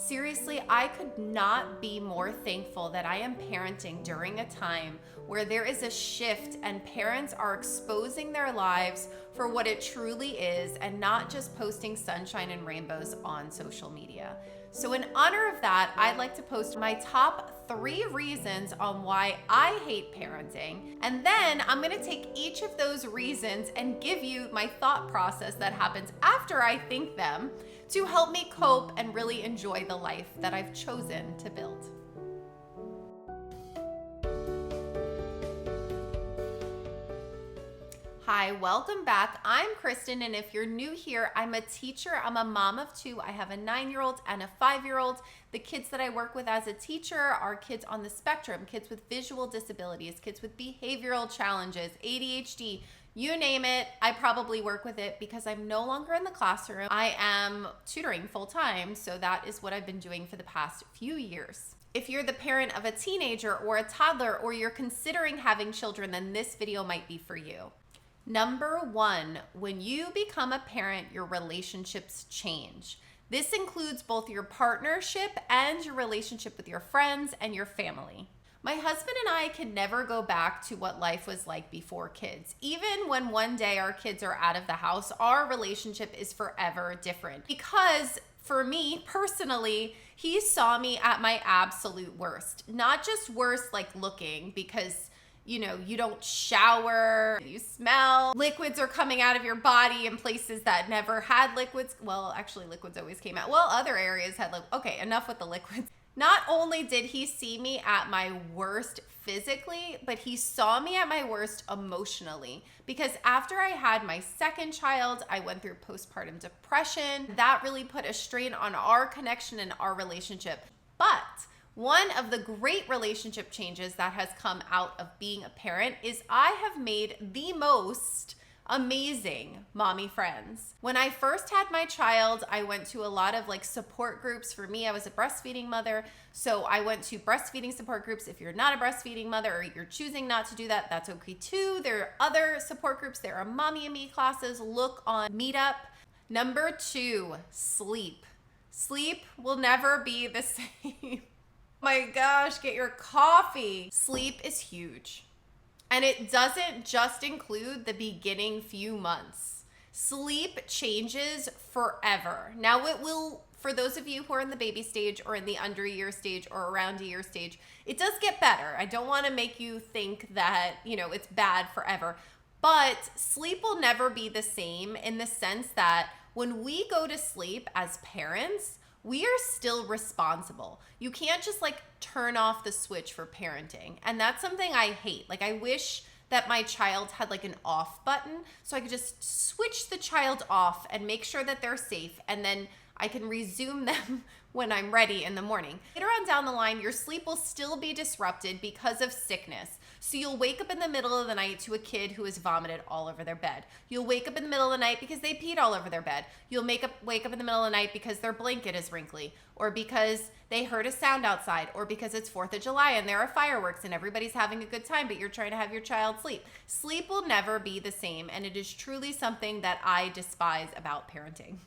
Seriously, I could not be more thankful that I am parenting during a time where there is a shift and parents are exposing their lives for what it truly is and not just posting sunshine and rainbows on social media. So, in honor of that, I'd like to post my top 3 reasons on why I hate parenting. And then I'm going to take each of those reasons and give you my thought process that happens after I think them to help me cope and really enjoy the life that I've chosen to build. Hi, welcome back. I'm Kristen, and if you're new here, I'm a teacher. I'm a mom of 2. I have a 9-year-old and a 5-year-old. The kids that I work with as a teacher are kids on the spectrum, kids with visual disabilities, kids with behavioral challenges, ADHD, you name it. I probably work with it because I'm no longer in the classroom. I am tutoring full time, so that is what I've been doing for the past few years. If you're the parent of a teenager or a toddler, or you're considering having children, then this video might be for you. Number 1, when you become a parent, your relationships change. This includes both your partnership and your relationship with your friends and your family. My husband and I can never go back to what life was like before kids. Even when one day our kids are out of the house, our relationship is forever different. Because for me personally, he saw me at my absolute worst. Not just worst like looking, because you don't shower, you smell, liquids are coming out of your body in places that never had liquids. Well, actually liquids always came out. Well, other areas had okay, enough with the liquids. Not only did he see me at my worst physically, but he saw me at my worst emotionally. Because after I had my second child, I went through postpartum depression. That really put a strain on our connection and our relationship. But one of the great relationship changes that has come out of being a parent is I have made the most amazing mommy friends. When I first had my child, I went to a lot of support groups. For me, I was a breastfeeding mother, so I went to breastfeeding support groups. If you're not a breastfeeding mother or you're choosing not to do that, that's okay too. There are other support groups. There are Mommy and Me classes. Look on Meetup. Number 2, sleep. Sleep will never be the same. My gosh, get your coffee. Sleep is huge. And it doesn't just include the beginning few months. Sleep changes forever. Now it will, for those of you who are in the baby stage or in the under a year stage or around a year stage, it does get better. I don't want to make you think that, it's bad forever. But sleep will never be the same in the sense that when we go to sleep as parents, we are still responsible. You can't just turn off the switch for parenting. And that's something I hate. I wish that my child had an off button so I could just switch the child off and make sure that they're safe, and then I can resume them when I'm ready in the morning. Later on down the line, your sleep will still be disrupted because of sickness. So you'll wake up in the middle of the night to a kid who has vomited all over their bed. You'll wake up in the middle of the night because they peed all over their bed. You'll wake up in the middle of the night because their blanket is wrinkly, or because they heard a sound outside, or because it's 4th of July and there are fireworks and everybody's having a good time, but you're trying to have your child sleep. Sleep will never be the same, and it is truly something that I despise about parenting.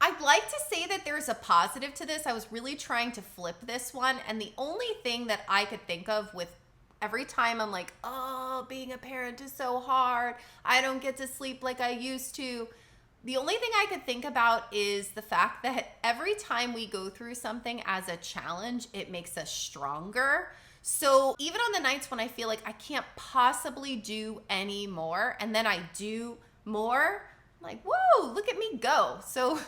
I'd like to say that there's a positive to this. I was really trying to flip this one, and the only thing that I could think of with every time I'm being a parent is so hard, I don't get to sleep like I used to. The only thing I could think about is the fact that every time we go through something as a challenge, it makes us stronger. So even on the nights when I feel like I can't possibly do any more, and then I do more, I'm whoa, look at me go. So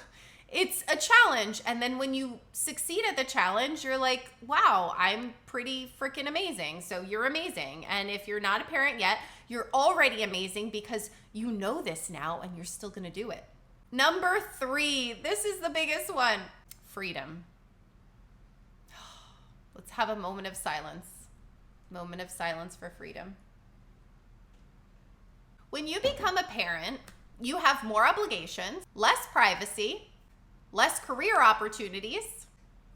it's a challenge. And then when you succeed at the challenge, you're wow, I'm pretty freaking amazing. So you're amazing. And if you're not a parent yet, you're already amazing because you know this now and you're still going to do it. Number 3, this is the biggest one. Freedom. Let's have a moment of silence. Moment of silence for freedom. When you become a parent, you have more obligations, less privacy, less career opportunities,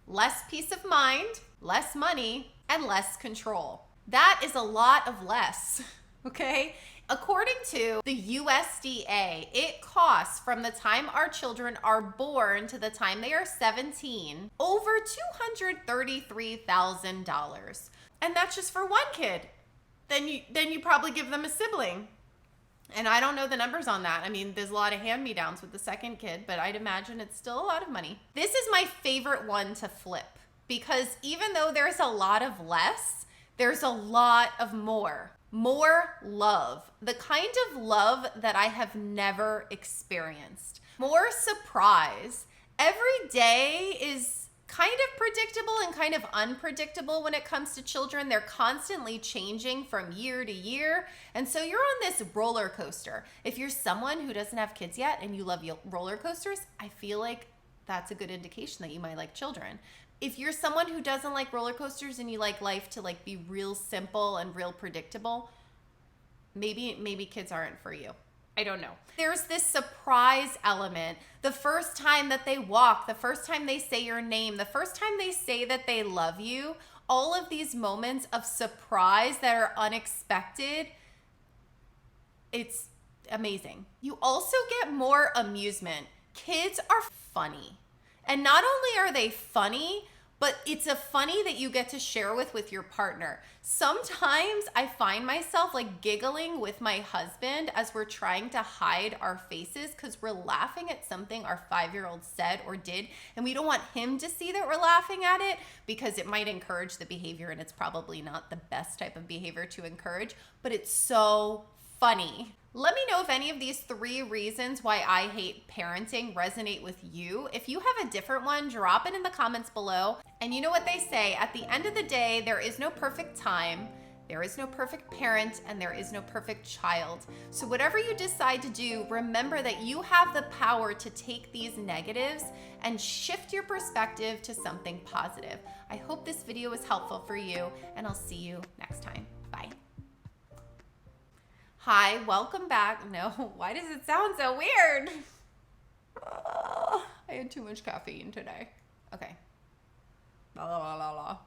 less peace of mind, less money, and less control. That is a lot of less, okay? According to the USDA, it costs from the time our children are born to the time they are 17 over $233,000. And that's just for one kid. Then you probably give them a sibling. And I don't know the numbers on that. I mean, there's a lot of hand-me-downs with the second kid, but I'd imagine it's still a lot of money. This is my favorite one to flip because even though there's a lot of less, there's a lot of more. More love. The kind of love that I have never experienced. More surprise. Every day is kind of predictable and kind of unpredictable when it comes to children. They're constantly changing from year to year. And so you're on this roller coaster. If you're someone who doesn't have kids yet and you love roller coasters, I feel like that's a good indication that you might like children. If you're someone who doesn't like roller coasters and you like life to like be real simple and real predictable, maybe kids aren't for you. I don't know. There's this surprise element. The first time that they walk, the first time they say your name, the first time they say that they love you, all of these moments of surprise that are unexpected, it's amazing. You also get more amusement. Kids are funny. And not only are they funny, but it's a funny that you get to share with your partner. Sometimes I find myself like giggling with my husband as we're trying to hide our faces because we're laughing at something our 5-year-old said or did, and we don't want him to see that we're laughing at it because it might encourage the behavior, and it's probably not the best type of behavior to encourage, but it's so funny. Let me know if any of these 3 reasons why I hate parenting resonate with you. If you have a different one, drop it in the comments below. And you know what they say, at the end of the day, there is no perfect time, there is no perfect parent, and there is no perfect child. So whatever you decide to do, remember that you have the power to take these negatives and shift your perspective to something positive. I hope this video was helpful for you, and I'll see you next time. Bye. Hi, welcome back. No, why does it sound so weird? I had too much caffeine today. Okay. La la la la la.